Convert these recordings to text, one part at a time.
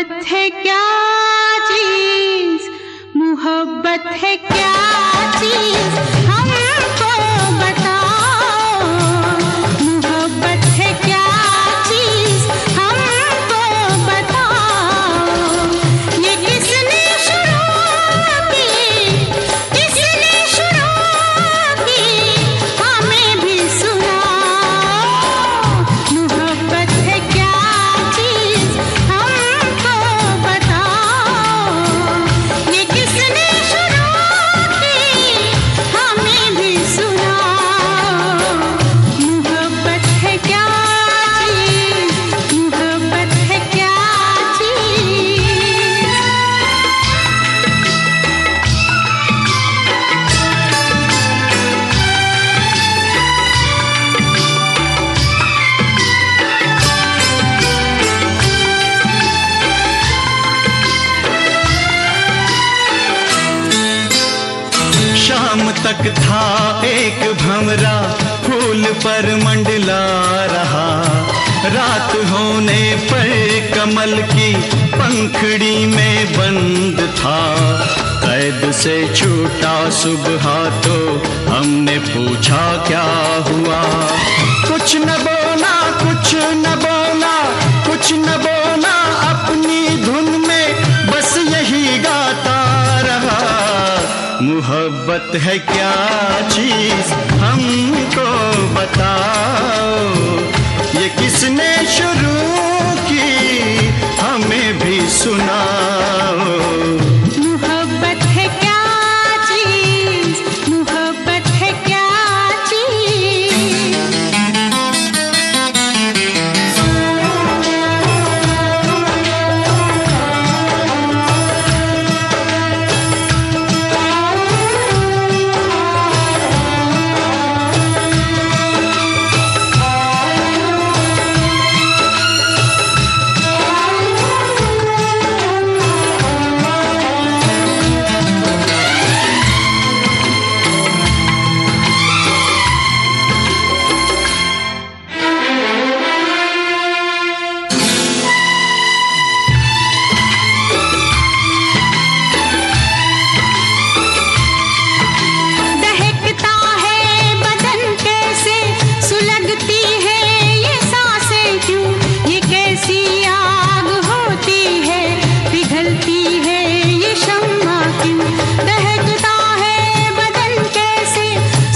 मोहब्बत है क्या चीज, मोहब्बत है क्या चीज, हमको बताओ। मोहब्बत है क्या चीज, हमको बताओ। ये किसने शुरू की, किसने शुरू की, हमें भी सुनाओ। मोहब्बत है क्या चीज, हमको बताओ। ये किसने शुरू की, हमें भी सुनाओ। मोहब्बत है क्या चीज, मोहब्बत है क्या चीज। शाम तक था एक भंवरा फूल पर मंडला रहा, रात होने पर कमल की पंखड़ी में बंद था। कैद से छूटा सुबह तो हमने पूछा क्या हुआ, कुछ न बोला, कुछ न बोला, कुछ न बोला, अपनी धुन में बस यही गाता रहा। मोहब्बत है क्या चीज, हमको बताओ। ये किसने शुरू की, हमें भी सुनाओ। मोहब्बत है क्या चीज, मोहब्बत है क्या चीज। दहकता है बदन कैसे, सुलगती है ये सांसें क्यों, ये कैसी आग होती है, पिघलती है ये शम्मा क्यों। दहकता है बदन कैसे,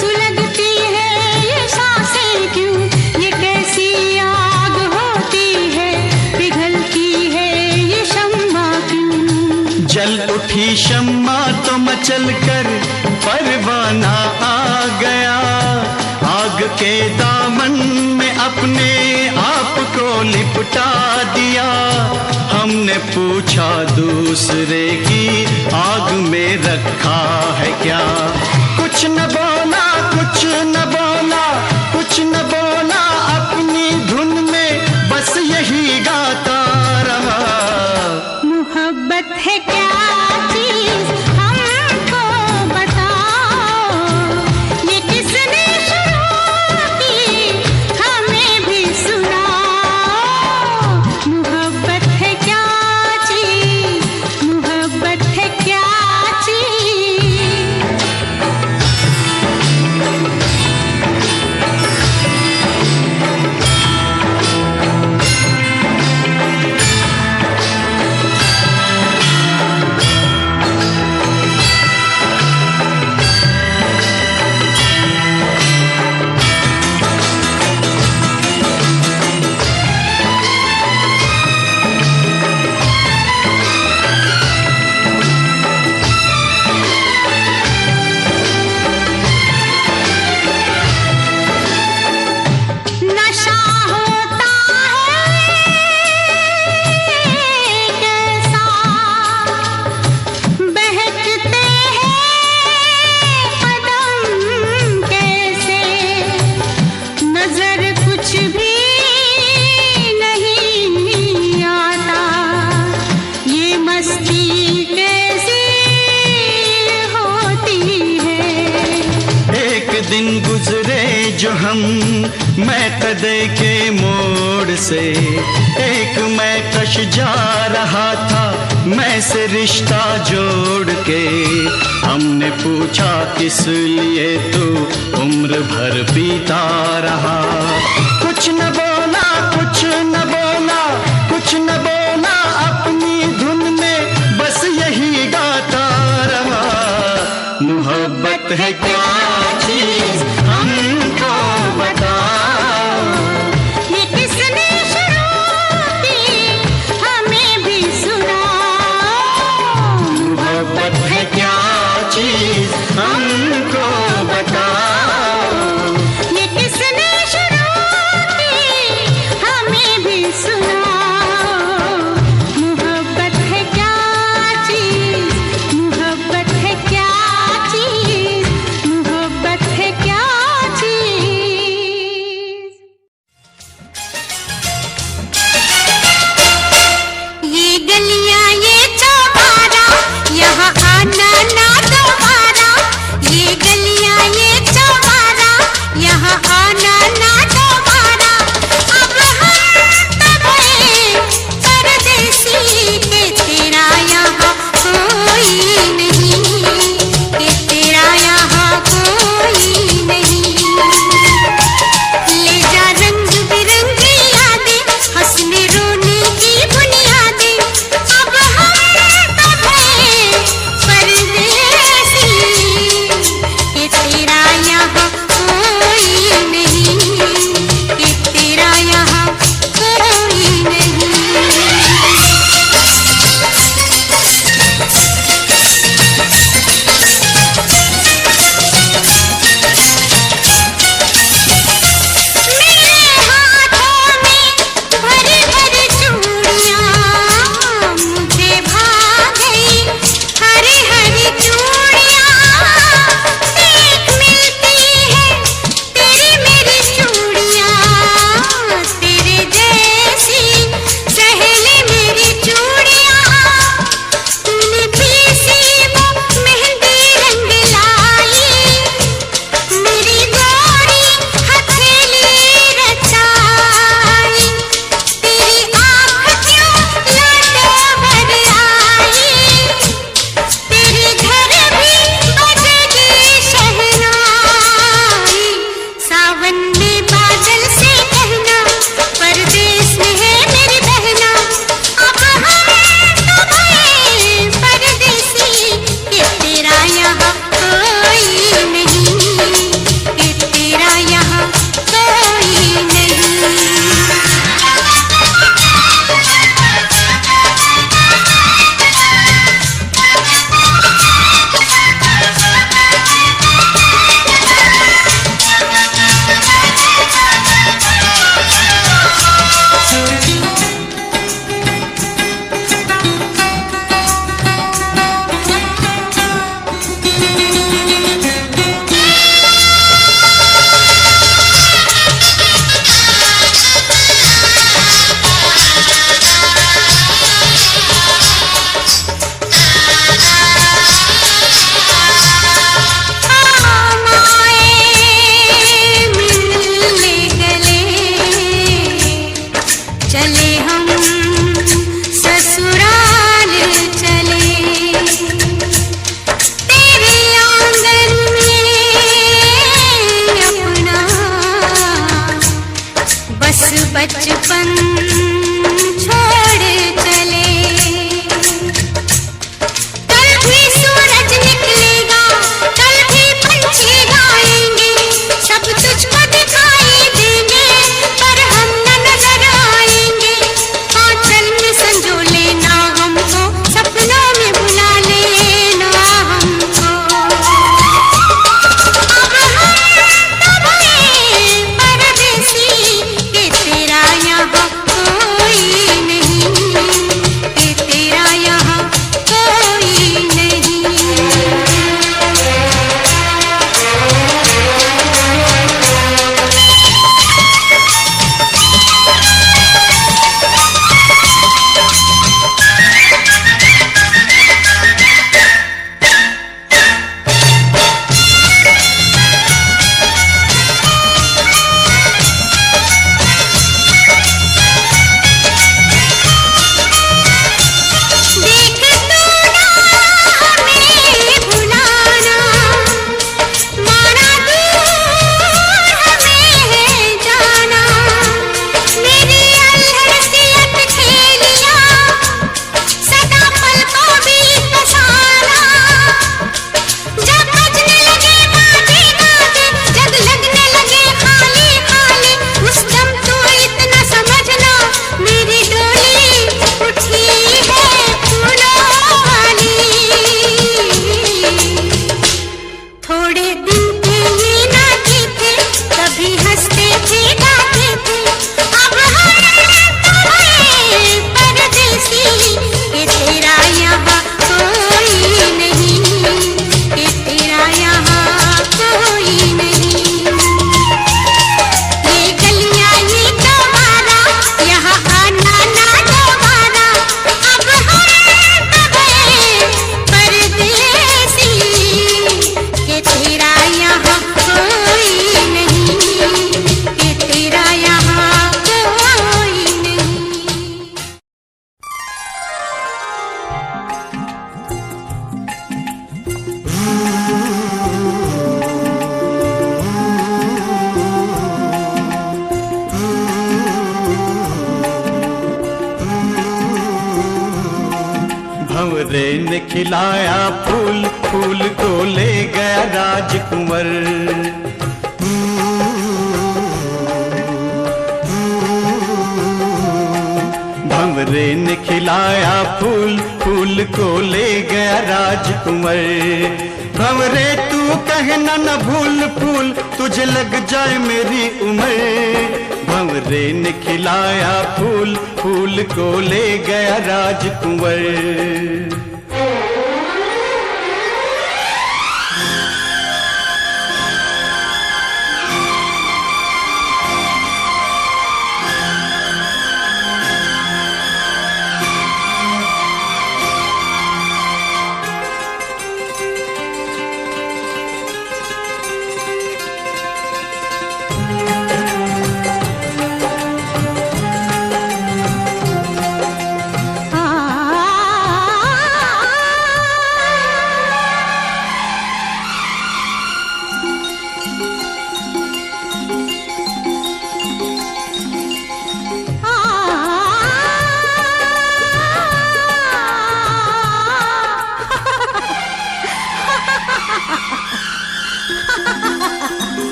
सुलगती है ये सांसें क्यों, ये कैसी आग होती है, पिघलती है ये शम्मा क्यों। जल उठी शम्मा तो मचल कर परवाना आ गया, आग के दामन में अपने आप को लिपटा दिया। हमने पूछा दूसरे की आग में रखा है क्या, कुछ न बोला, कुछ न बोला, कुछ न बोला, अपनी धुन में बस यही गाता रहा। मोहब्बत है क्या चीज, हमको बताओ। ये किसने शुरू की, हमें भी सुनाओ। मोहब्बत है क्या चीज, मोहब्बत है क्या चीज। मैं तदे के मोड़ से एक मैं कश जा रहा था, मैं से रिश्ता जोड़ के। हमने पूछा किस लिए तू उम्र भर पीता रहा। कुछ न बोला, कुछ न बोला, कुछ न बोला, अपनी धुन में बस यही गाता रहा। मोहब्बत है क्या चीज हमको बता, ये किसने शुरू की हमें भी सुनाओ। मोहब्बत है क्या चीज हमको बता, ये किसने शुरू की हमें भी सुनाओ। मोहब्बत है क्या चीज, मोहब्बत है क्या चीज, भंवरे ने खिलाया फूल, फूल को ले गया राजकुंवर। भंवरे ने खिलाया फूल, फूल को ले गया राजकुंवर। भंवरे तू कहना न भूल फूल, तुझे लग जाए मेरी उम्र। भंवरे ने खिलाया फूल, फूल को ले गया राजकुंवर।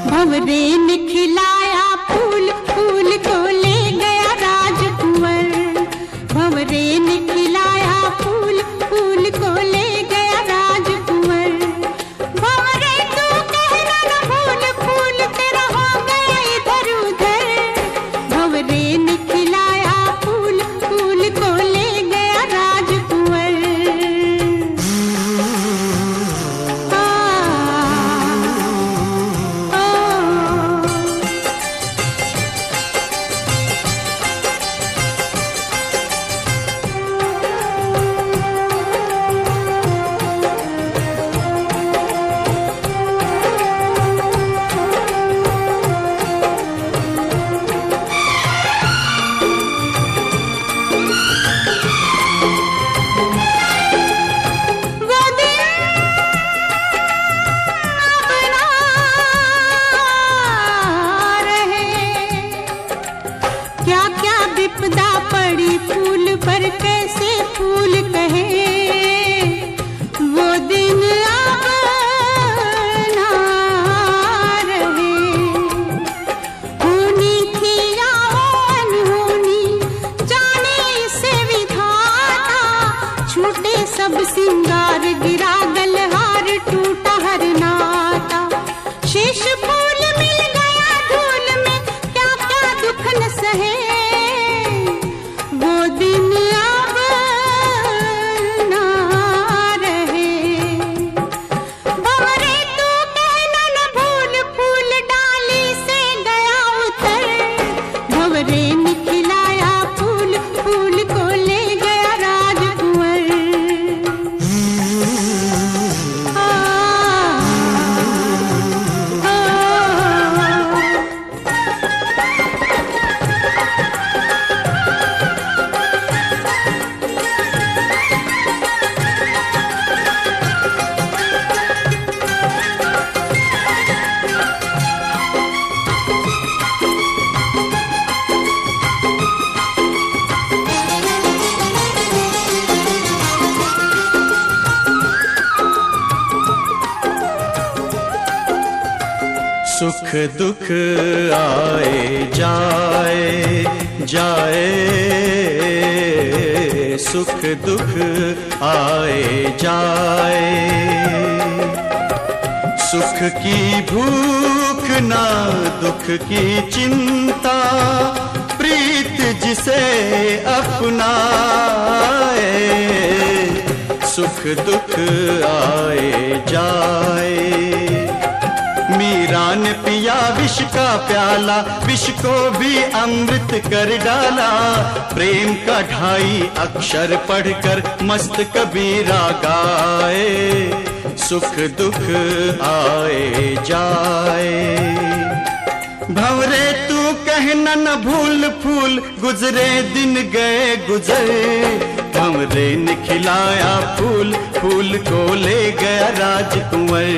भंवरे ने खिलाया फूल, फूल को ले गया राजकुंवर। भंवरे ने खिलाया फूल, फूल को ले गया राजकुंवर। भंवरे तू कहना न भूल फूल तेरा हो गया इधर उधर। भंवरे ने खिलाया फूल, फूल को ले गया राजकुंवर। विपदा पड़ी फूल पर कैसे फूल कहे, वो दिन अब ना रहे। होनी थी या अनहोनी जाने से विधाता, छूटे सब सिंगार गिरा गलहार टूटा हर नाता। शेष फूल मिल गया धूल में क्या क्या दुख न सहे, वो दिन अब ना रहे। भंवरे तू कहना न भूल फूल डाली से गया उतर। भंवरे ने खिलाया फूल, फूल को ले गया राजकुंवर। सुख दुख आए जाए जाए, सुख दुख आए जाए। सुख की भूख ना दुख की चिंता, प्रीत जिसे अपनाए। सुख दुख आए जाए। मीरा ने पिया विष का प्याला, विष को भी अमृत कर डाला। प्रेम का 2.5 अक्षर पढ़कर मस्त कबीरा गाए। सुख दुख आए जाए। भंवरे तू कहना न भूल फूल, गुजरे दिन गए गुजर। भंवरे ने खिलाया फूल, फूल को ले गया राजकुंवर।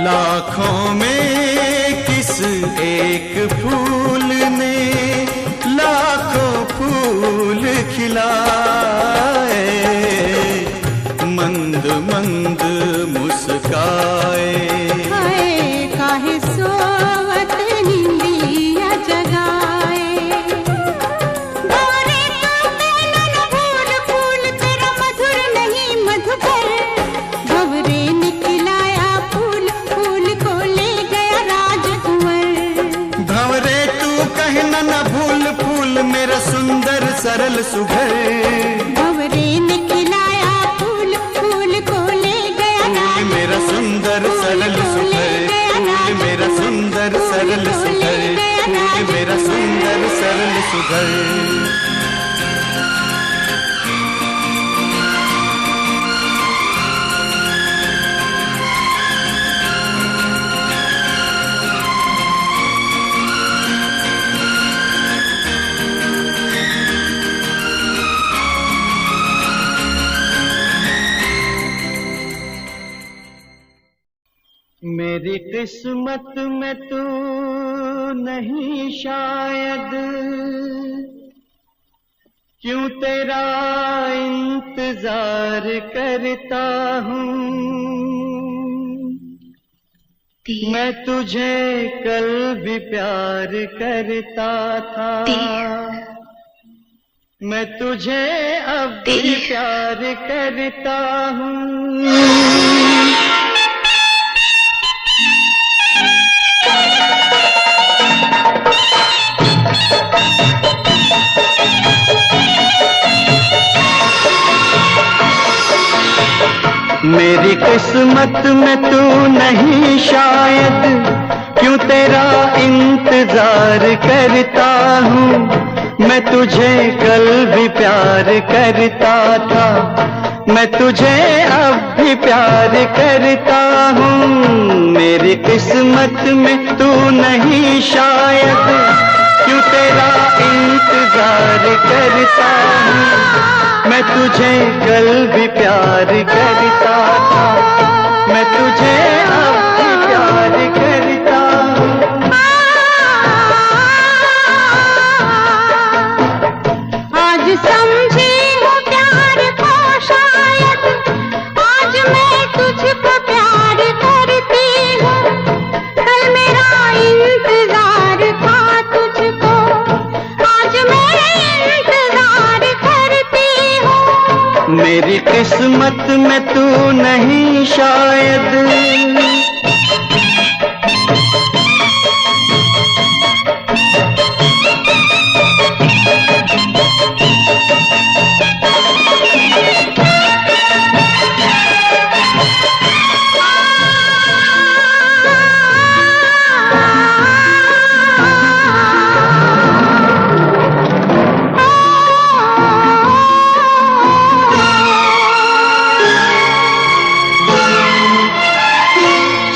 लाखों में किस एक फूल ने लाखों फूल खिलाए, मंद मंद मुस्काए। हाय काहे सोवत निंदिया जगाए, भंवरे तू कहना न भूल, फूल तेरा मधुर नहीं मधुकर। भंवरे ने खिलाया फूल, फूल को ले गया राजकुंवर। भंवरे तू कहना न भूल, फूल मेरा सुंदर सरल सुघर। भंवरे ने खिलाया फूल, फूल को ले गया फूल मेरा सुंदर सरल सुघर, फूल मेरा सुंदर सरल सुघर, फूल मेरा सुंदर सरल सुघर। मेरी किस्मत में तू नहीं शायद, क्यों तेरा इंतजार करता हूँ। मैं तुझे कल भी प्यार करता था, मैं तुझे अब भी प्यार करता हूँ। मेरी किस्मत में तू नहीं शायद, क्यों तेरा इंतजार करता हूँ। मैं तुझे कल भी प्यार करता था, मैं तुझे अब भी प्यार करता हूँ। मेरी किस्मत में तू नहीं शायद, क्यों तेरा इंतजार करता हूँ। मैं तुझे कल भी प्यार करता था, मैं तुझे अब भी प्यार करता हूँ। आज समझी हूँ प्यार को शायद, आज मैं तुझको प्यार करती हूँ। कल मेरा इंतजार था तुझको, आज मैं इंतजार करती हूँ। मेरी किस्मत में तू नहीं शायद।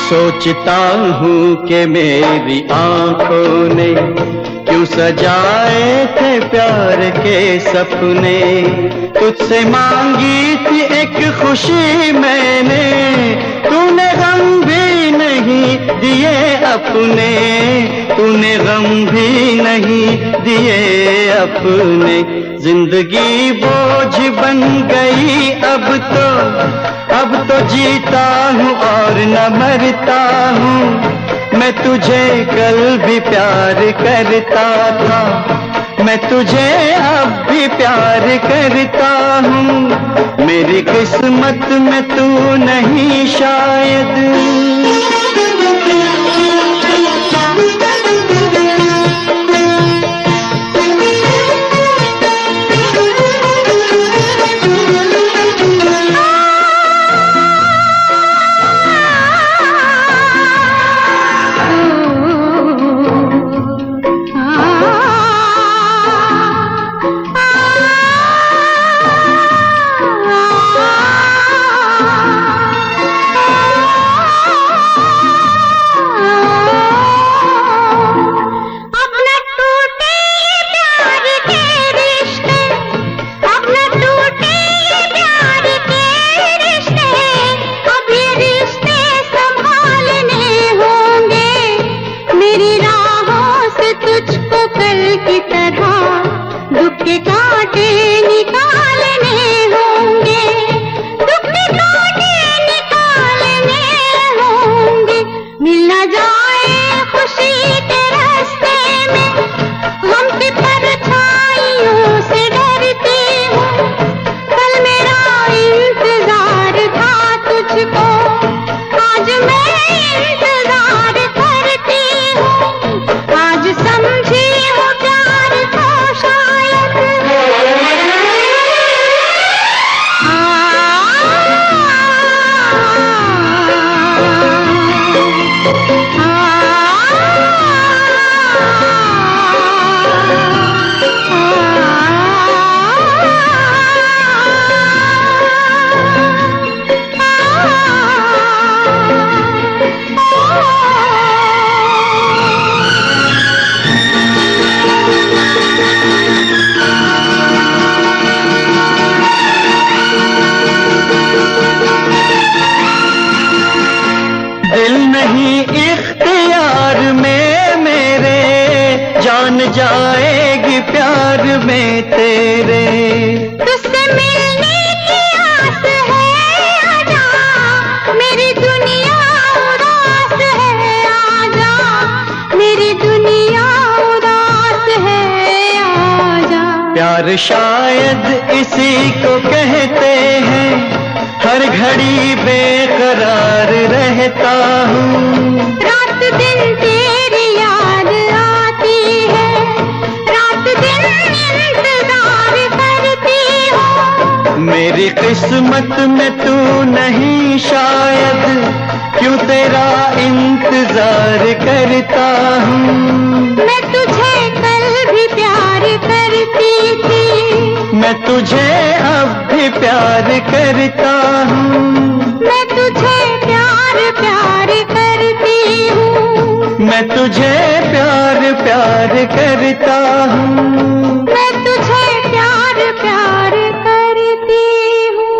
सोचता हूँ कि मेरी आंखों ने क्यों सजाए थे प्यार के सपने। तुझसे मांगी थी एक खुशी मैंने, तूने गम भी नहीं अपने, तूने गम भी नहीं दिए अपने। जिंदगी बोझ बन गई अब तो जीता हूँ और न मरता हूँ। मैं तुझे कल भी प्यार करता था, मैं तुझे अब भी प्यार करता हूँ। मेरी किस्मत में तू नहीं शायद। जाएगी प्यार में तेरे। तुझसे मिलने की आस है, आजा मेरी दुनिया उदास है, आजा मेरी दुनिया उदास है, आजा। प्यार शायद इसी को कहते हैं, हर घड़ी बेकरार रहता हूँ। रात दिन तेरी याद आती है, रात दिन इंतजार करती हूँ। मेरी किस्मत में तू नहीं शायद, क्यों तेरा इंतजार करता हूँ। मैं तुझे कल भी प्यार करती थी, मैं तुझे अब भी प्यार करता हूँ। मैं तुझे प्यार प्यार करती हूँ, मैं तुझे प्यार प्यार करता हूँ। मैं तुझे प्यार प्यार करती हूँ।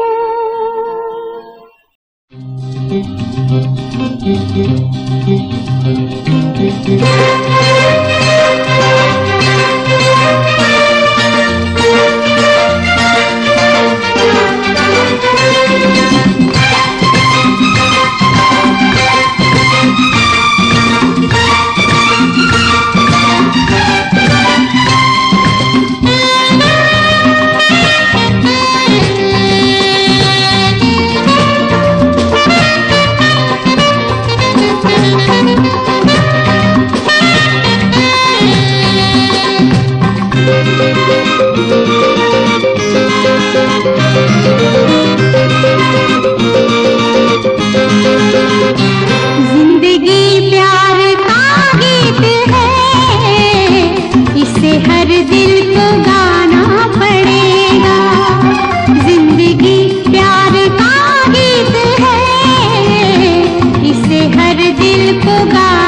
जिंदगी प्यार का गीत है, इसे हर दिल को गाना पड़ेगा। जिंदगी प्यार का गीत है, इसे हर दिल को गाना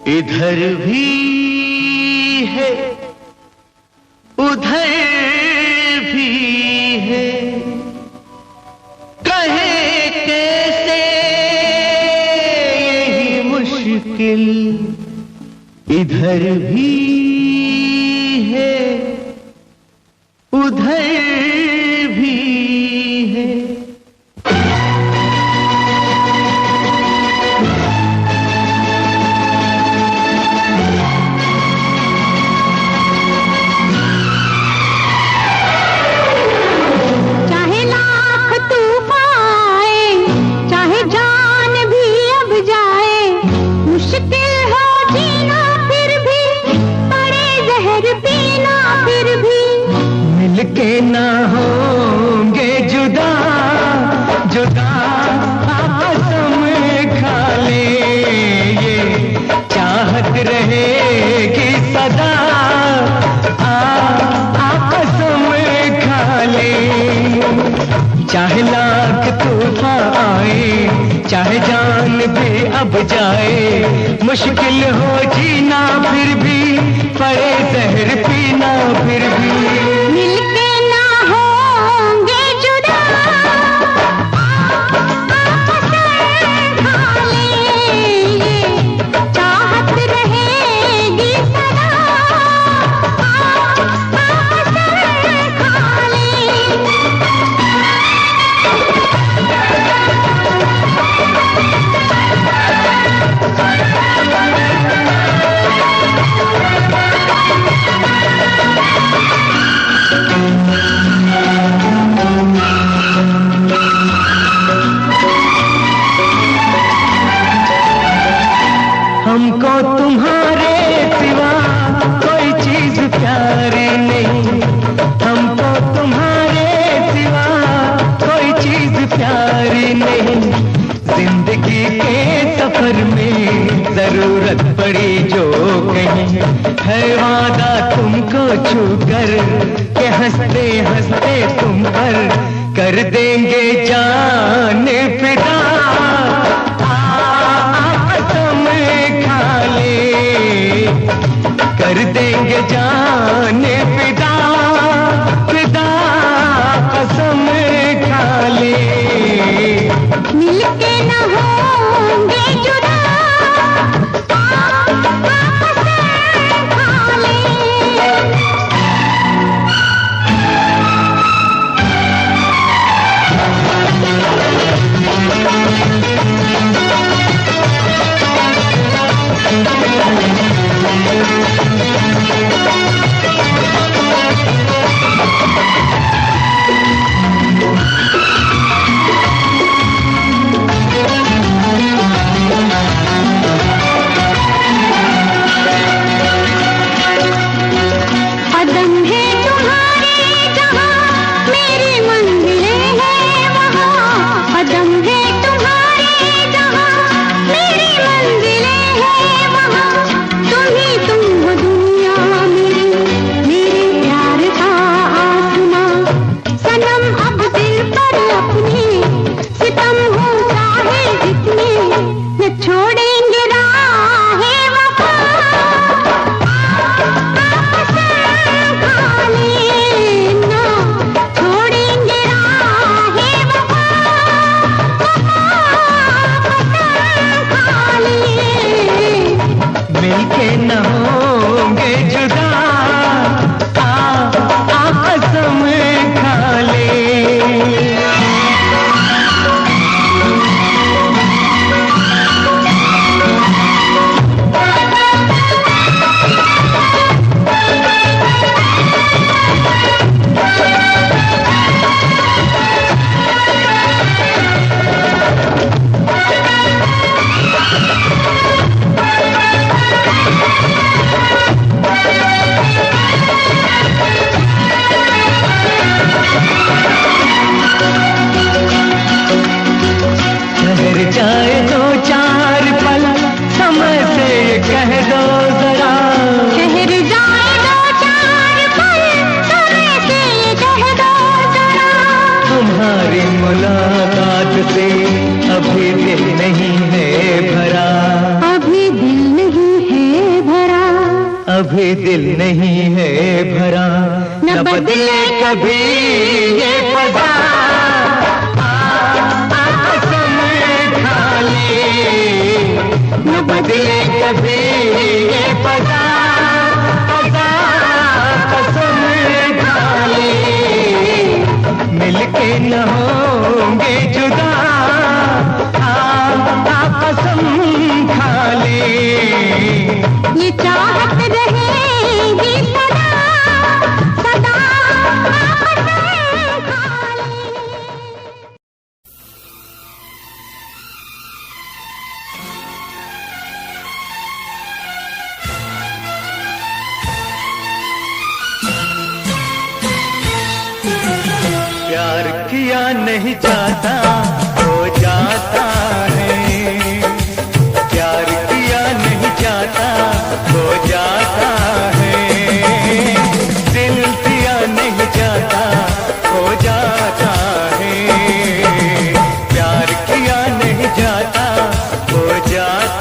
इधर भी है उधर भी है, कहे कैसे यही मुश्किल। इधर भी है उधर भी है। के ना होंगे जुदा जुदा कसम खा ले, ये चाहत रहेगी सदा कसम जाए, मुश्किल हो जीना फिर भी, पड़े जहर पीना फिर भी। मिलके ना होंगे जुदा, आपस खा लेंगे, चाहत रहेगी सदा, आपस खा लेंगे। हमको तुम्हारे सिवा कोई चीज प्यारी नहीं, हमको तुम्हारे सिवा कोई चीज प्यारी नहीं। जिंदगी के सफर में जरूरत पड़ी जो कहीं, है वादा तुमको छूकर के हंसते हंसते तुम पर कर देंगे जान फिदा। कर देंगे जान फिदा, फिदा कसम खा ले। मिलके न होंगे जुदा, आपस खा लेंगे। कदम है तुम्हारे जहाँ मेरी मंजिलें हैं वहाँ, कदम है तुम्हारे जहाँ मेरी मंजिलें हैं वहाँ। तुम ही तुम हो दुनिया मेरे प्यार का आसमां। सनम अब दिल पर अपने सितम हो चाहे जितने, न छोड़ेंगे राहे वफा। आपस खा लेना, छोड़ेंगे राहे वफा। आपस खा ले। मिलके न होंगे जुदा, कसम खा ले। ठहर जाए दो चार पल, समय से कह दो जरा। ठहर जाए दो चार पल, समय से कह दो जरा। तुम्हारी मुलाकात से अभी दिल नहीं है भरा, अभी दिल नहीं है भरा, अभी दिल नहीं है भरा। न बदले कभी ये फजा, कसम खा ले। न बदले कभी ये फजा, कसम खा ले। मिलके न होंगे जुदा, कसम खा ले। ये चाहत रहेगी सदा, सदा आपस खा ले। प्यार किया नहीं जाता हो जाता है, प्यार किया नहीं जाता हो जाता है। दिल दिया नहीं जाता हो जाता है, प्यार किया नहीं जाता हो जाता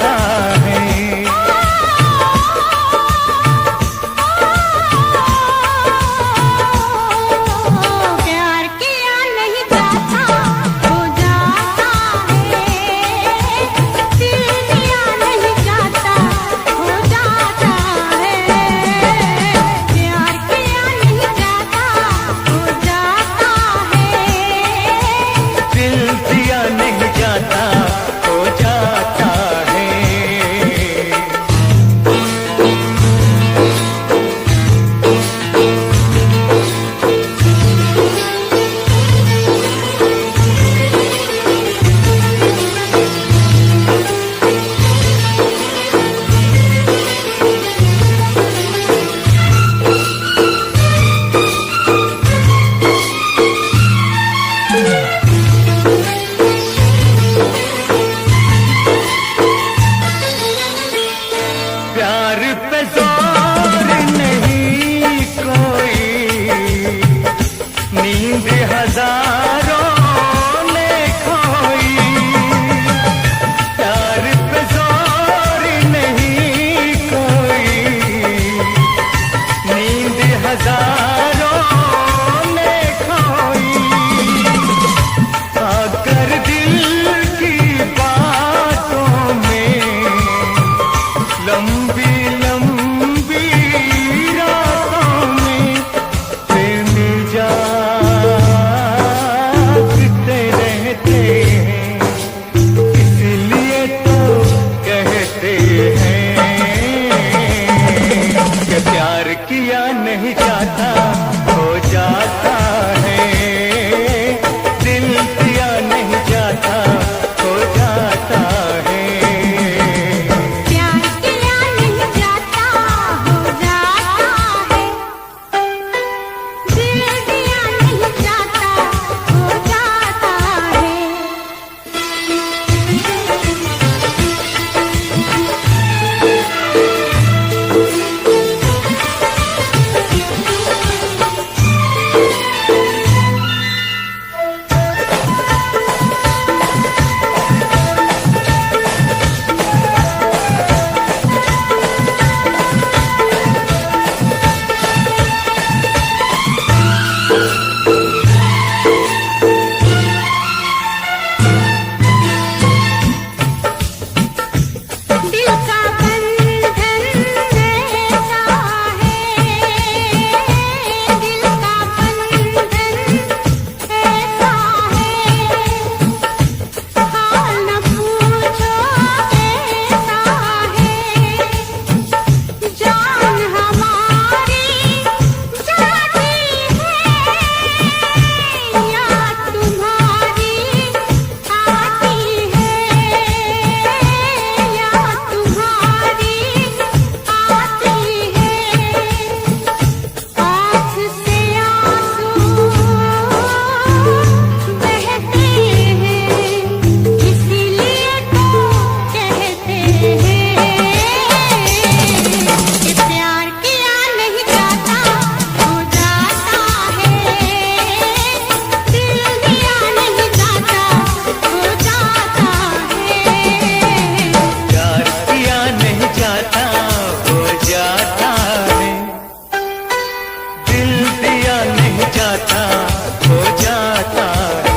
हजारों ने खोई, आकर दिल की बातों में लंबी लंबी रातों में प्रेम जागते रहते हैं, इसलिए तो कहते हैं कि प्यार किया नहीं जाता हो जाता है, दिल दिया नहीं जाता हो जाता है। प्यार किया नहीं जाता हो जाता है, दिल दिया नहीं जाता हो जाता है। दिल का बंधन ऐसा है, दिल का बंधन ऐसा है, हाल न पूछो कैसा है, जान हमारी जाती है, याद तुम्हारी आती है, याद तुम्हारी आती है, आँख से आंसू बहते हैं, इसीलिए तो कहते हैं कि प्यार किया नहीं जाता हो जाता है, दिल दिया नहीं जाता हो जाता है। प्यार किया नहीं जाता हो जाता है, दिल दिया नहीं जाता हो जाता है।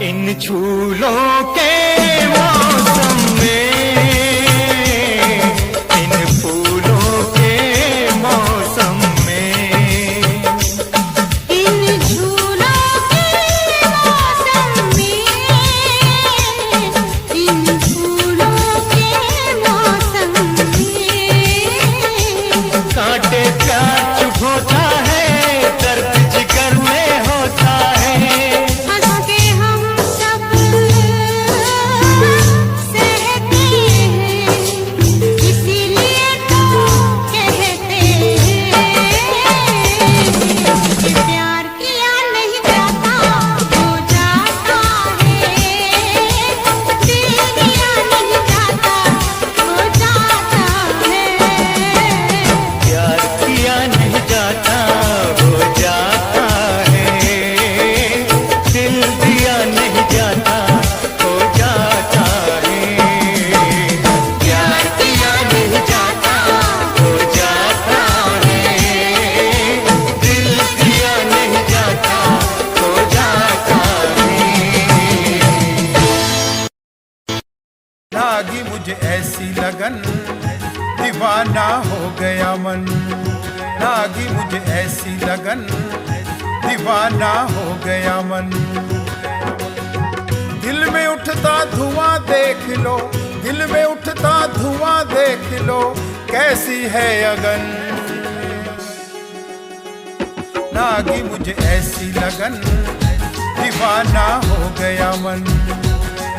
इन झूलों के मौसम में, इन फूलों के मौसम में, इन झूलों के मौसम में, इन फूलों के मौसम में, कांटे प्यार चुभोता है, दर्द जिगर में होता है, हंस के हम सब सहते हैं, इसीलिए तो कहते हैं कि प्यार किया नहीं जाता हो जाता है, दिल दिया नहीं जाता हो जाता है। प्यार किया नहीं जाता हो जाता है, दिल दिया नहीं जाता हो जाता है। प्यार किया नहीं जाता हो जाता है, दिल दिया नहीं जाता हो जाता है। लागी मुझे ऐसी लगन, दीवाना हो गया मन, लागी मुझे ऐसी लगन, दीवाना हो गया मन। दिल में उठता धुआं देख लो, दिल में उठता धुआं देख लो, कैसी है अगन। लागी मुझे ऐसी लगन दीवाना हो गया मन,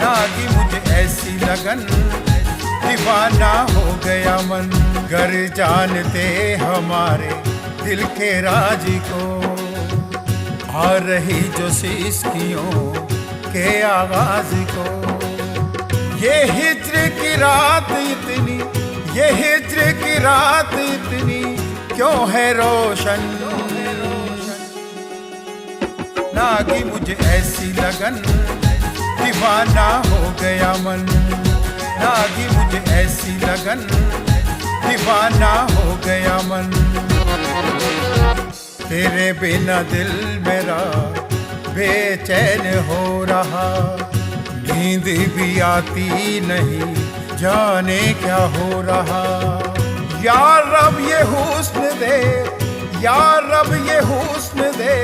लागी मुझे ऐसी लगन दीवाना हो गया मन। गर जानते हमारे दिल के राज को, आ रही जो सिसकियों के आवाज को। ये हिज्र की रात इतनी, ये हिज्र की रात इतनी क्यों है रोशन, लागी मुझे ऐसी लगन दीवाना हो गया मन, लागी मुझे ऐसी लगन दीवाना हो गया मन। तेरे बिना दिल मेरा बेचैन हो रहा, नींद भी आती नहीं जाने क्या हो रहा। या रब ये हुस्न दे, या रब ये हुस्न दे,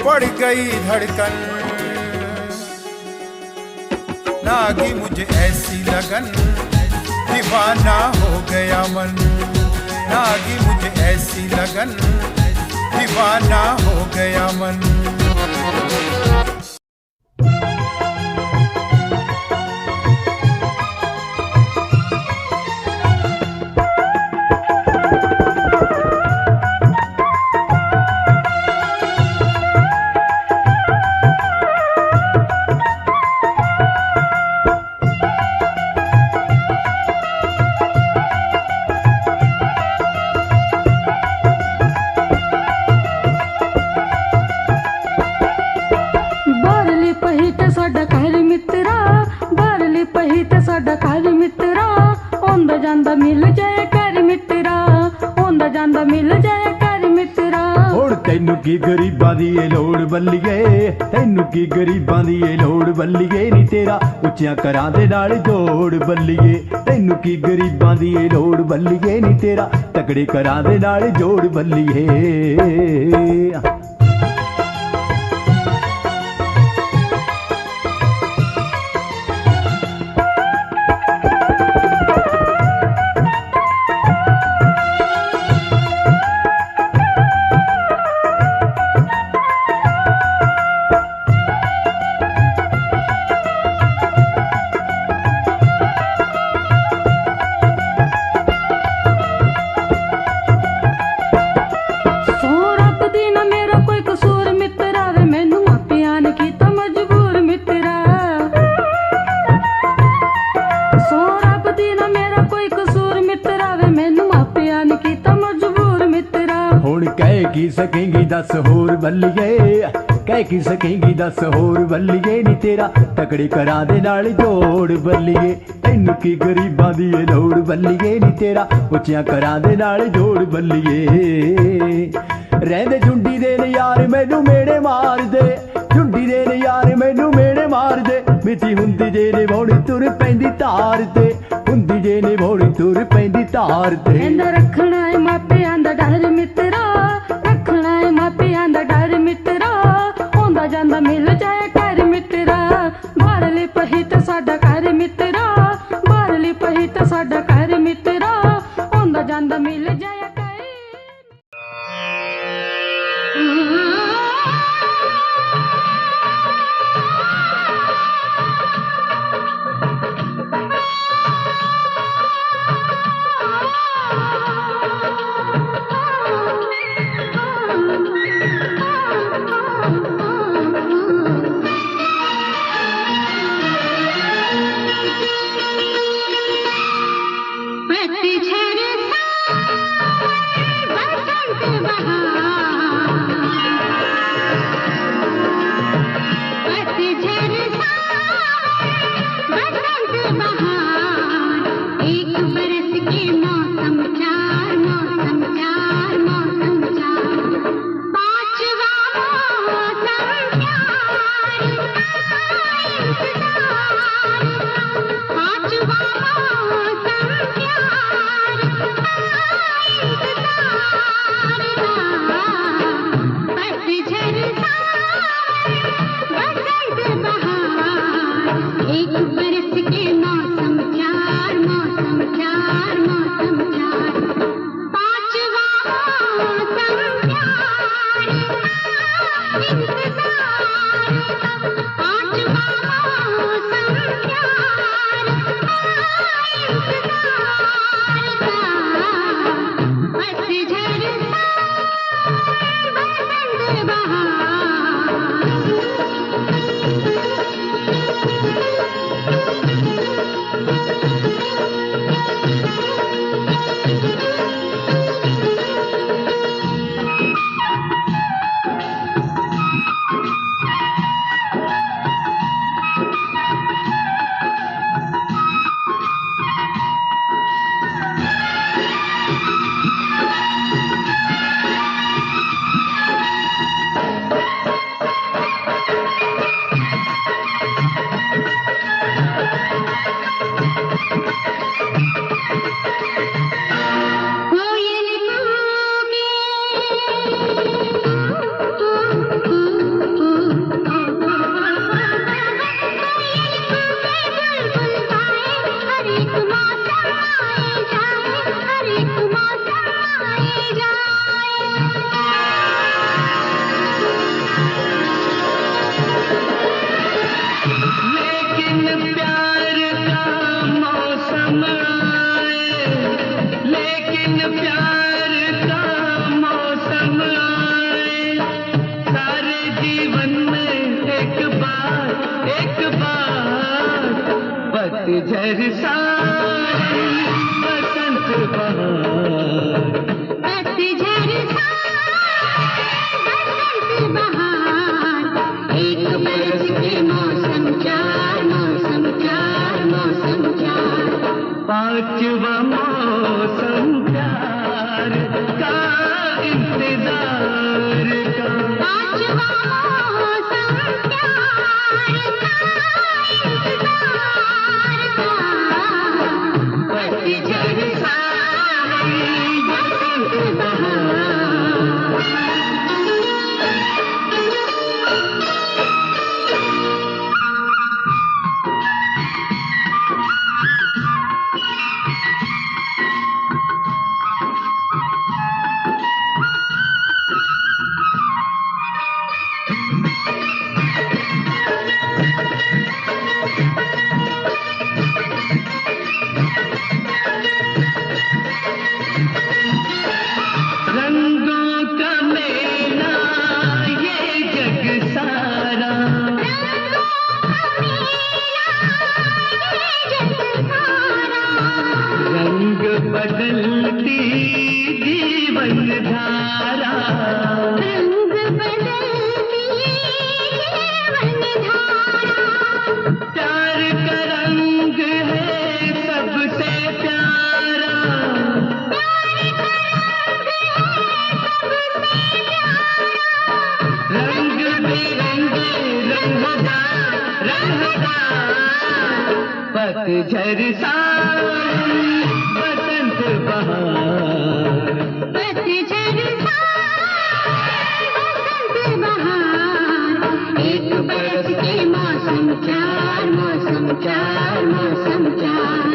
बढ़ गई धड़कन, लागी मुझे ऐसी लगन दीवाना हो गया मन, लागी मुझे ऐसी लगन दीवाना हो गया मन। तैनू की गरीबां दी ए लोड़ बल्लीए, तैनू की गरीबां दी ए लोड़ बल्लीए नी तेरा उच्चियां करां दे नाल जोड़ बल्लीए। तैनू की गरीबां दी ए लोड़ बल्लीए नी तेरा तगड़े करां दे नाल जोड़ बल्लीए। की सकेंगी दस होर बल्लीए, कह की सकेंगी दस होर बल्लीए नी तेरा तकड़े करां दे नाल जोड़ बल्लीए। तैनू की गरीबां दी ए लोड़ बल्लीए नी तेरा उच्चियां करां दे नाल जोड़ बल्लीए। रहंदे झुंडी दे ने यार मैनू मेड़े मार दे, झुंडी दे ने यार मैनू मेड़े मार दे, मिठी हुंदी जे ने बौड़ी तुर पैंदी तार ते, हुंदी जे ने बौड़ी तुर पैंदी तार ते। रखना है मापियां दा डर मित्रा, रखना है मापियां दा डर मित्रा, आंदा जांदा मिल जाए घर मित्रा, बाहरली पही ते साडा घर मित्रा, बाहरली पही ते साडा घर मित्रा, आंदा जांदा मिल जाए घर। पतझड़ सावन बसंत बहार, पतझड़ सावन बसंत बहार, एक बरस के मौसम चार, मौसम चार, मौसम चार, पांचवा मौसम प्यार का इंतजार का, पांचवा मौसम प्यार का इंतजार का, पतझड़ सावन बसंत बहार। रंगों का मेला ये जग सारा, रंग बदलती जीवन धारा, रंग बदलती जीवन धारा, प्यार का रंग है सबसे प्यारा, रंग बिरंगे रंगदार रंगदार, पतझड़ सावन बसंत बहार, पतझड़ सावन बसंत बहार, एक बरस के मौसम चार, मौसम चार, मौसम चार,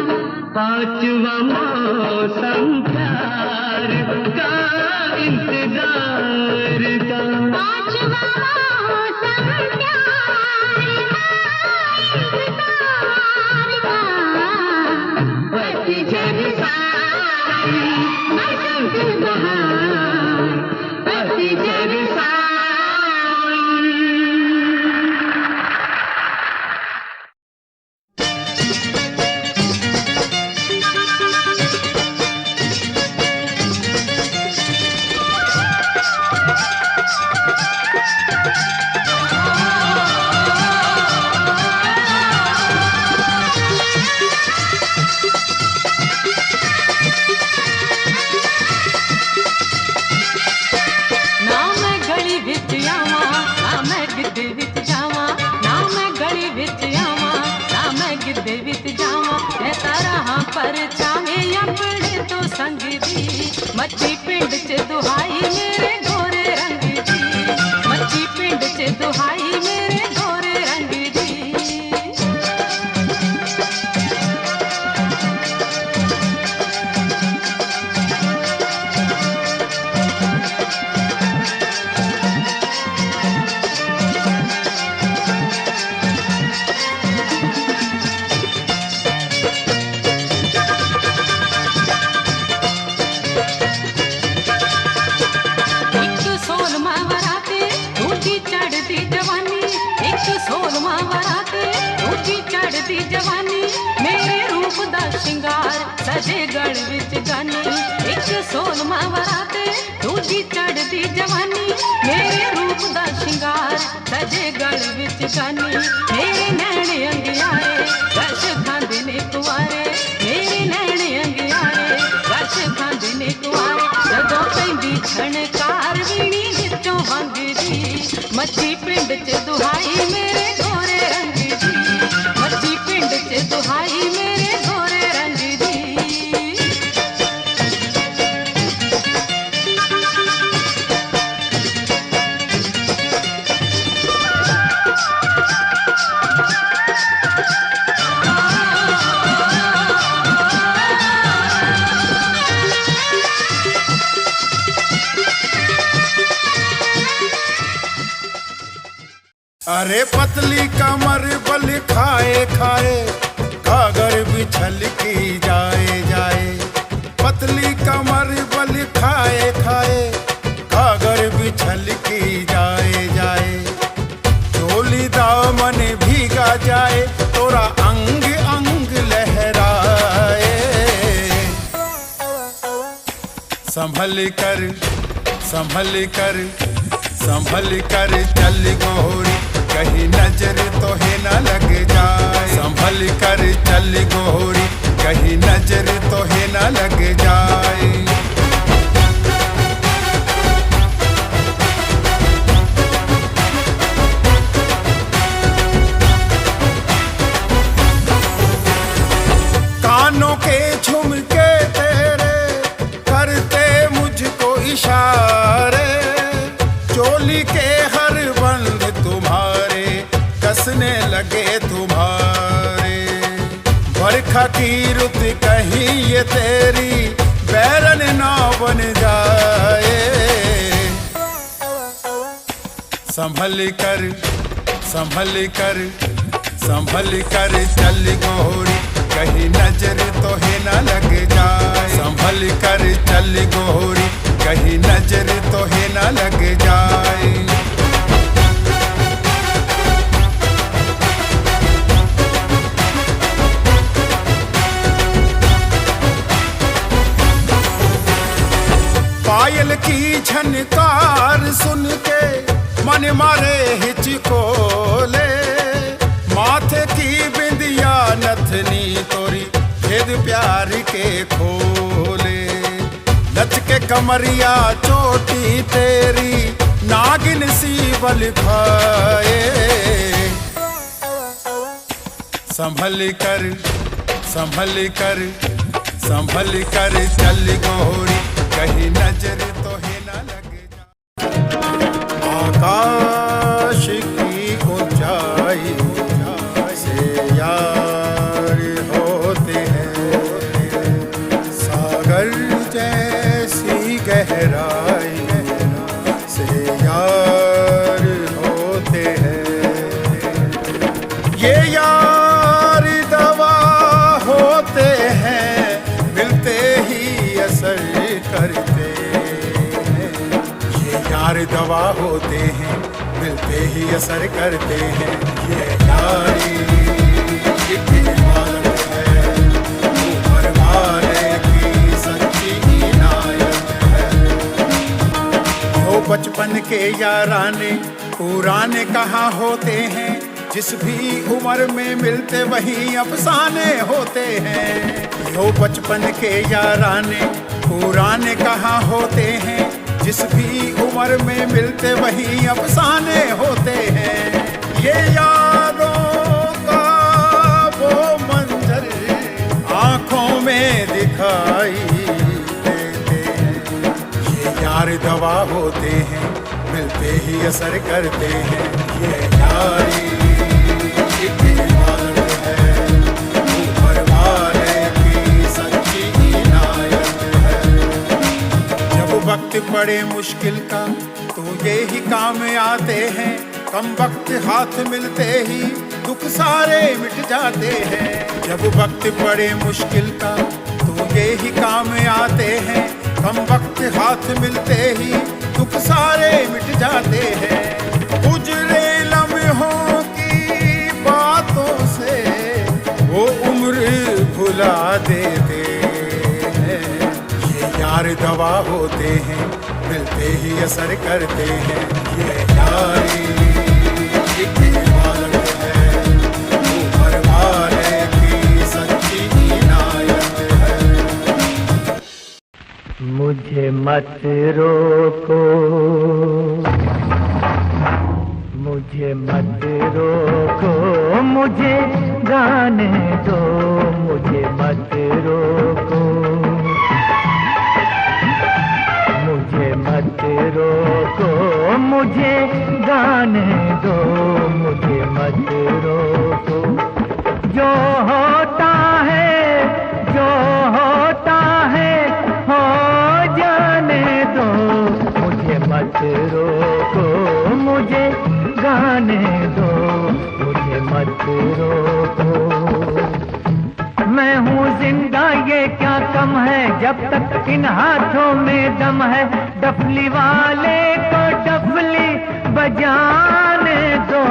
पांचवा मौसम प्यार का इंतजार का, पांचवा मौसम प्यार का इंतजार का, पतझड़ सावन बसंत बहार, पतझड़ सावन। ना मैं गली विच आवां, ना मैं गिद्धे विच जावां, ना मैं गली विच आवां, ना मैं गिद्धे विच जावां, मैं तारा हां पर चाहे अपने तो संग दी, मच्छी पिंड च दुहाई मेरे गोरे रंग दी, मच्छी पिंड च दुहाई मेरे गोरे रंग दी। एक सोलमा वराते ऊंची चढ़ती जवानी, एक सोलमा वराते ऊंची चढ़ती जवानी, मेरे रूप दा शिंगार सजे गढ़ विच गानी, एक सोलमा वराते ऊंची चढ़ती जवानी, मेरे रूप दा शिंगार सजे गढ़ विच गानी, मेरे नैन अंगियारे रश खांदे ने कुआरे, मेरे नैन अंगियारे रश खांदे ने कुआरे, जदों पैंदी छणकार वीणी विचों वंगदी, मच्छी पिंड च दुहाई मेरे गोरे रंग दी, मच्छी पिंड च दुहाई मेरे गोरे रंग दी। अरे पतली कमर बल खाए खाए, घाघर बिछल की जाए जाए, पतली कमर बल खाए खाए, घाघर बिछल की जाए जाए, चोली दामन भीगा जाए, तोरा अंग अंग लहराए संभल कर चल गोरी, कहीं नजर तो है ना लग जाए। संभल कर चल गोरी, कहीं नजर तो है ना लग जाए। कानों के झुमके तेरे करते मुझको इशारे, चोली के हर बंद तुम्हारे कसने लगे तुम्हारे। बरखा की रुत कहीं ये तेरी बैरन ना बन जाए। संभल कर चल गोरी, कहीं नजर तो है ना लग जाए। संभल कर चल गोरी, कहीं नजर तो है ना लग जाए। पायल की झनकार सुन के मन मारे हिचकोले, माथे की बिंदिया नथनी तोरी भेद प्यार के खोले। लचके कमरिया चोटी तेरी नागिन सी बल खाए। संभल कर चल गोरी, कहीं नजर तो है ना लगे जाए। आकाश की ऊंचाई से यार होते हैं, सागर जैसी गहराई से यार होते हैं। ये यार दवा होते हैं, मिलते ही असर करते हैं। ये यार दवा होते हैं, मिलते ही असर करते हैं। ये यारी एक इबादत है, ऊपर वाले की सच्ची इनायत है। जो बचपन के याराने पुराने कहाँ होते हैं, जिस भी उम्र में मिलते वही अफसाने होते हैं। जो बचपन के याराने पुराने कहाँ होते हैं, जिस भी उम्र में मिलते वही अफसाने होते हैं। ये यारों का वो मंजर आंखों में दिखाई देते हैं। ये यार दवा होते हैं, मिलते ही असर करते हैं। ये यारी एक इबादत है, ऊपर वाले की सच्ची इनायत है। जब वक्त पड़े मुश्किल का तो ये ही काम आते हैं, कम वक्त हाथ मिलते ही दुख सारे मिट जाते हैं। जब वक्त पड़े मुश्किल का तो ये ही काम आते हैं, कम वक्त हाथ मिलते ही दुख सारे मिट जाते हैं। गुजरे लम्हों की बातों से वो उम्र भुला देते हैं। ये यार दवा होते हैं, मिलते ही असर करते हैं। ये यारी एक इबादत है, ऊपर वाले की सच्ची इनायत है। मुझे मत रोको, मुझे मत रोको, मुझे गाने दो, मुझे मत रोको, मुझे मत रोको, मुझे गाने दो, मुझे मत रोको। जो होता है, जो होता है हो जाने दो, मुझे मत रोको, मुझे गाने दो, मुझे मत रोको। मैं हूँ जिंदा ये क्या कम है, जब तक इन हाथों में दम है। डफली वाले को डफली बजाने दो,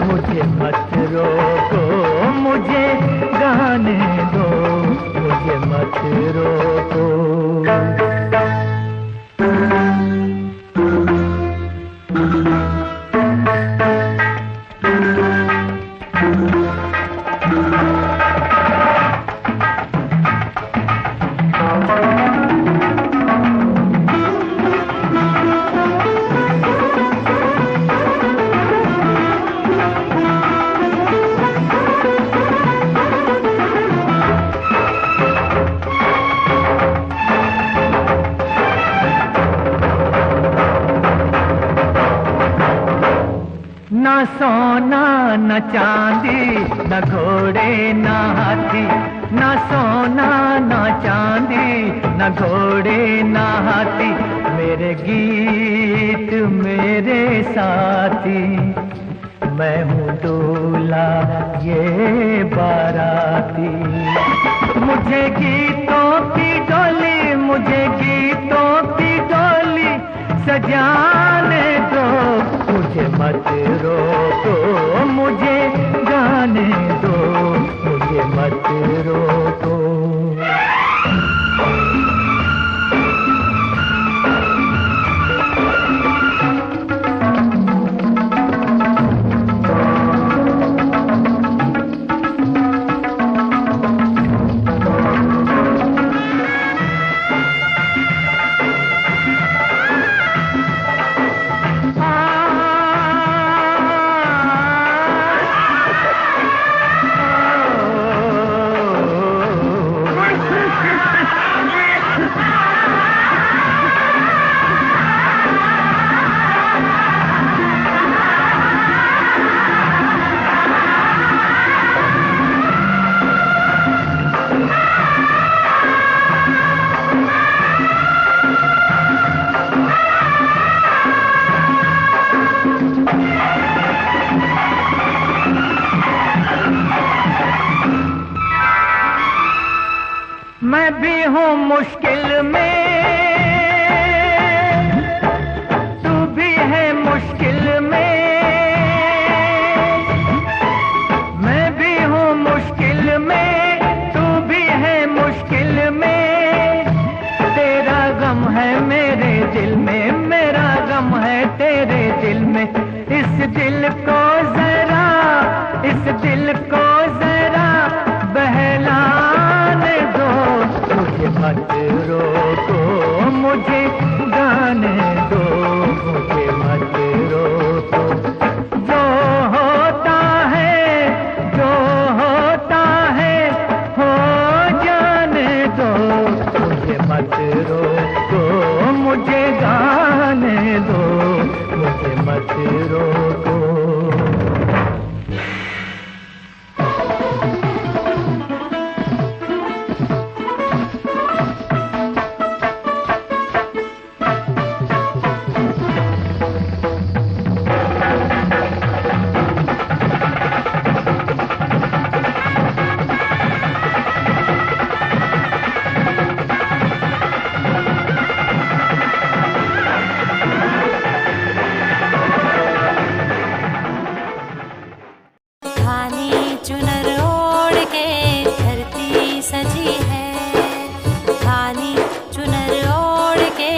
मुझे मत रोको, मुझे गाने दो, मुझे मत रोको। ना सोना न चांदी न घोड़े न हाथी, ना सोना न चांदी न घोड़े न हाथी, मेरे गीत मेरे साथी। मैं हूँ दूल्हा ये बाराती, मुझे गीतों की डोली, मुझे गीतों की डोली सजाने दो, मुझे मत रोको, मुझे गाने दो, मुझे मत रोको। मैं भी हूँ मुश्किल में, तू भी है मुश्किल में, मैं भी हूँ मुश्किल में, तू भी है मुश्किल में। तेरा गम है मेरे दिल में, मेरा गम है तेरे दिल में। इस दिल को जरा, इस दिल को जरा बहलाने दो, मुझे मत रोको, मुझे गाने दो, मुझे मत रोको। जो होता है, जो होता है हो जाने दो, मुझे मत रोको, मुझे गाने दो, मुझे मत रोको। सजी है, धानी चुनर ओढ़ के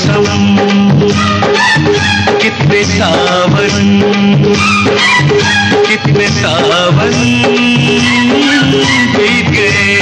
मौसम कितने सावन बीत गए।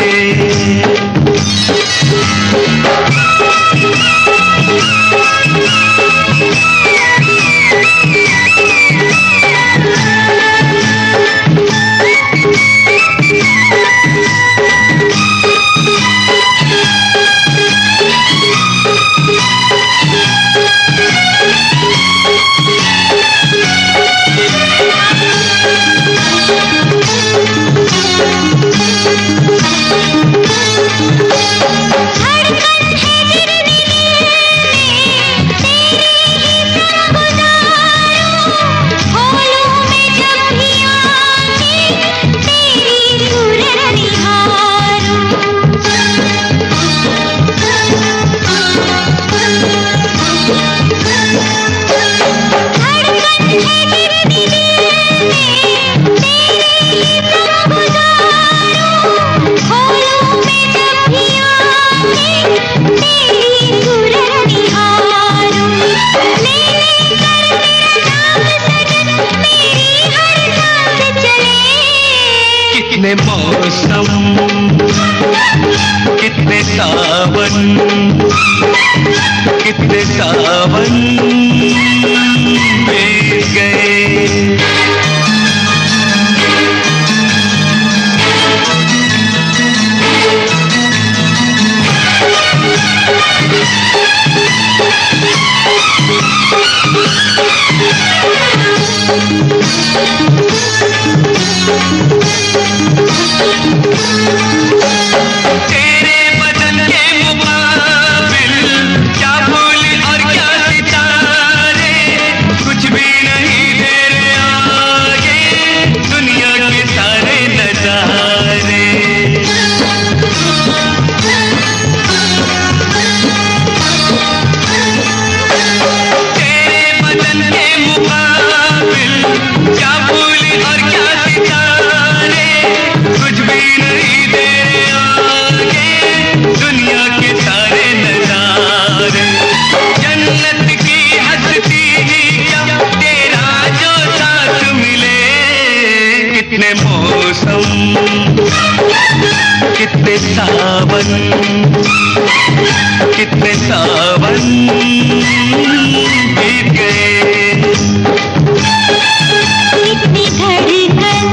कितने मौसम कितने सावन बीत गए। तेरे बदन के मुकाबिल क्या फूल और क्या सितारे, कुछ भी नहीं तेरे आगे दुनिया के सारे नजारे। तेरे बदन के मुकाबिल क्या फूल और क्या सितारे, कुछ भी नहीं तेरे आगे दुनिया के सारे नजारे। जन्नत की हस्ती ही क्या तेरा जो साथ मिले। कितने मौसम कितने सावन बीत गए। कितनी धड़कन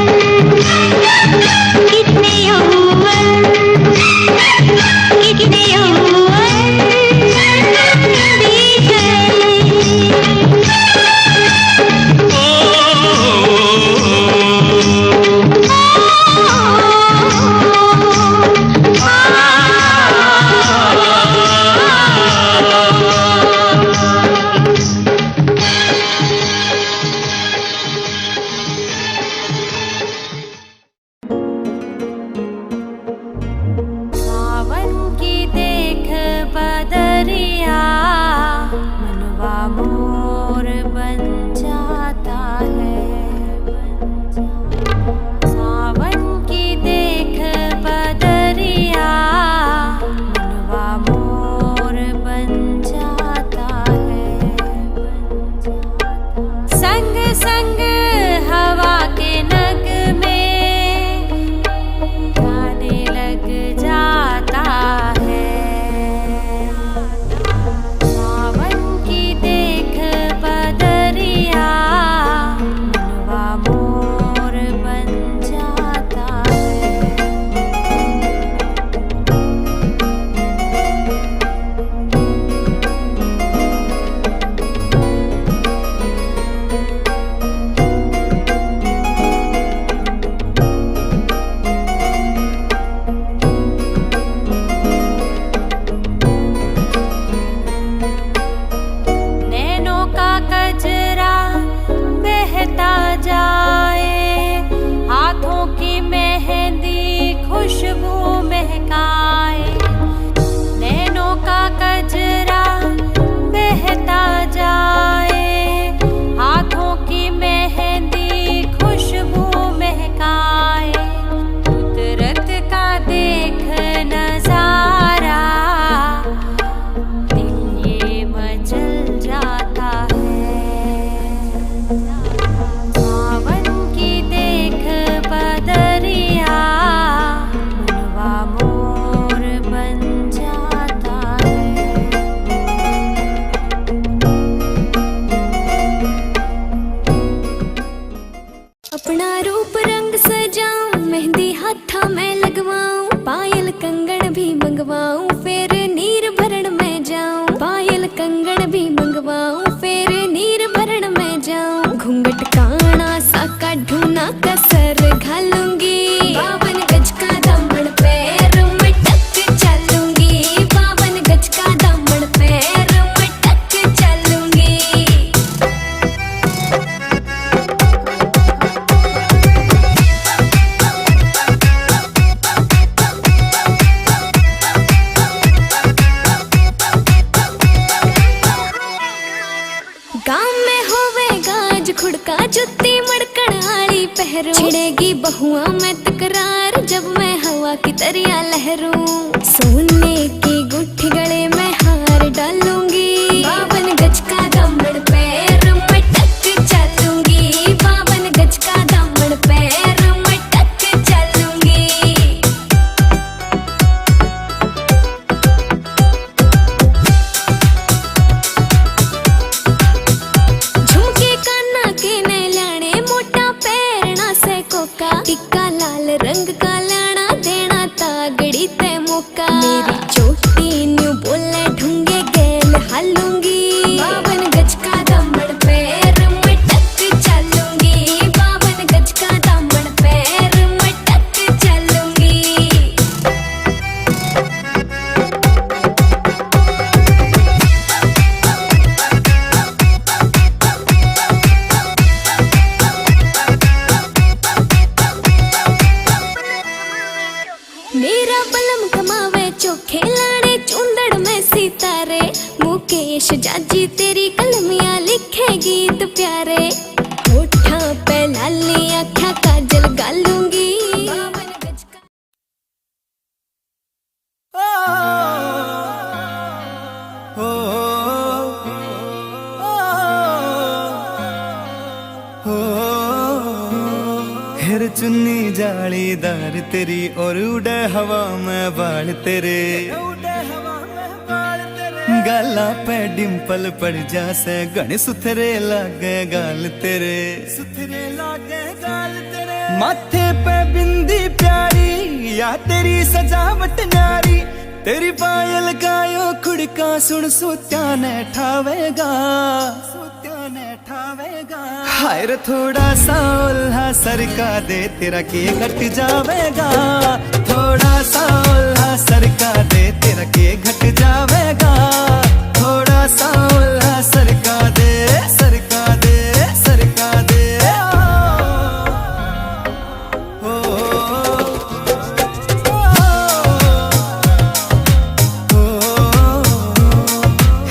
कितने यौवन बीत गए। सावन की देख बदरिया मनवा मोर बन जाता है। सावन की देख बदरिया मनवा मोर बन जाता है। संग संग हवा के नग में गाने लग जाता है। सावन की देख बदरिया मनवा मोर बन जाता है। अपना रूप रंग सजाऊं, मेहंदी हाथा में लगवाऊं, पायल कंगन भी मंगवाऊं, फिर नीर भरण में जाऊं। पायल कंगन भी मंगवाऊं, फिर नीर भरण में जाऊं। घूंघट काना सा काढूं कसर घालूंगी, 52 गज का दामन पैर में टक चलूंगी, 52 गज का दामन पैर में टक चलूंगी। गाँव में होवेगा आज खुड़का, जुत्ती मड़कण आली पहरू, छिड़ेगी बहुआ में तकरार जब मैं हवा की तरिया लहरूं। सोने की गुट्ठी गले में हार डालूंगी, 52 गज का दामन पैर में टक चलूंगी, 52 गज का दामन पैर में टक चलूंगी। झुमके काना के ने लाने, मोटा पैरना से कोका, टिक्का लाल रंग का लाना, देना तागड़ी ते मौका। मेरी चोटी न्यू बोले ढूंगे गेल हालूंगी, 52 गज का दामन पैर में टक चलूंगी, 52 गज का दामन पैर में टक चलूंगी। मेरा बलम कमावे चोखे लाने, चूंदड़ में सितारे, मुकेश जाजी तेरी कलमियां लिखे गीत प्यारे। होठा पे लाली आँखा काजल गालूंगी, 52 गज का। हेर चुन्नी जालीदार तेरी और उड़े हवा में बाल तेरे, गाला पे डिम्पल पड़ जासे, गण सुथरे लागे गाल तेरे, सुथरे लागे गाल तेरे। माथे पे बिंदी प्यारी या तेरी सजावट न्यारी, तेरी पायल गायो खुड़का सुन सुत्या ने ठावेगा, सुत्या ने ठावेगा। हाय रे थोड़ा सा उल्हा सरका दे, तेरा के घट जावेगा, थोड़ा सा उल्हा सरका दे, तेरा के घट जावेगा, थोड़ा सा उल्हा सरका दे, सरका दे, सरका दे।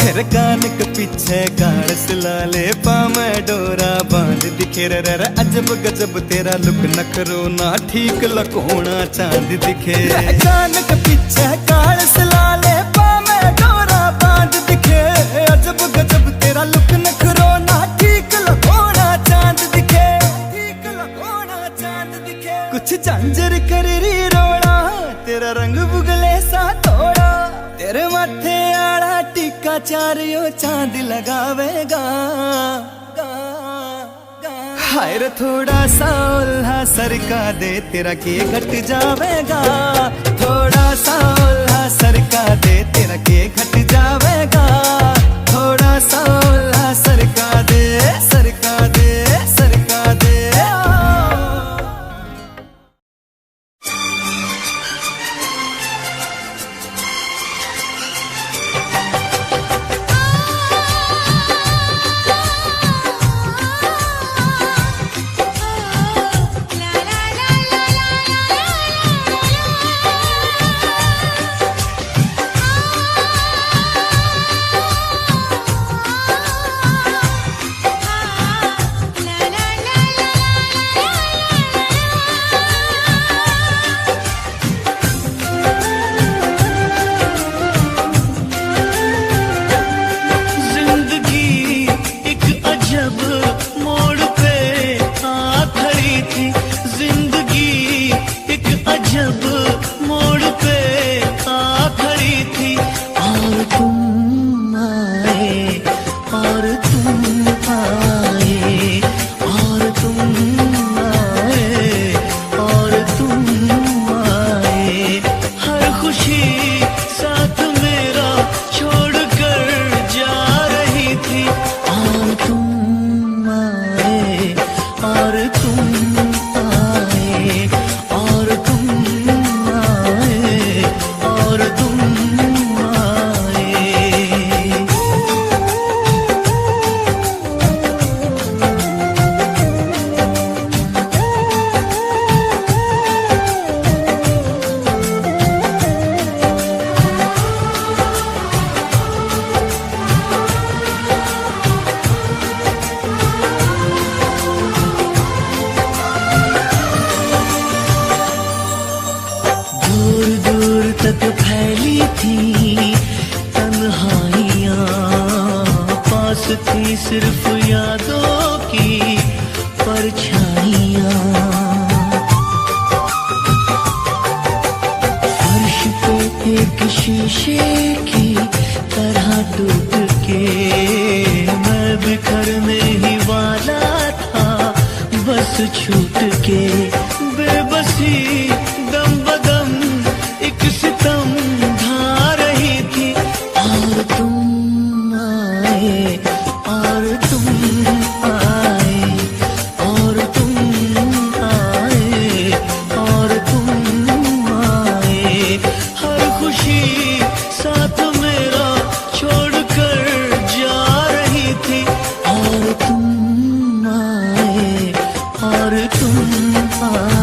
हेर कान के पीछे गाड़ सिलाले, पामे डोरा बांध दिखे रे रे, अजब गजब तेरा लुक नखरो ना ठीक लकोना चांद दिखे। कान के पीछे गाड़ सिलाले, पामे डोरा बांध दिखे, अजब गजब तेरा लुक नखरो ना ठीक लकोना चांद दिखे, ठीक लकोना चांद दिखे। कुछ झांझर कर री रोड़ा, तेरा रंग बुगले सा थोड़ा, तेरे माथे आड़ा टीका चारियो चांद लगावेगा। हाय रे थोड़ा सा उल्हा सरका दे, तेरा के घट जावेगा, थोड़ा सा उल्हा सरका दे, तेरा के घट जावेगा, थोड़ा सा उल्हा सरका दे, सरका दे, सरका दे। फैली थी तन्हाइयाँ, पास थी सिर्फ यादों की परछाइयाँ। फर्श पे एक शीशे की तरह टूट के मैं बिखरने ही वाला था, बस छूट के। बेबसी दम बदम एक सितम ढा रही थी, और तुम आए, और तुम आए, और तुम आए, और तुम आए। हर खुशी साथ मेरा छोड़कर जा रही थी, और तुम आए, और तुम आए।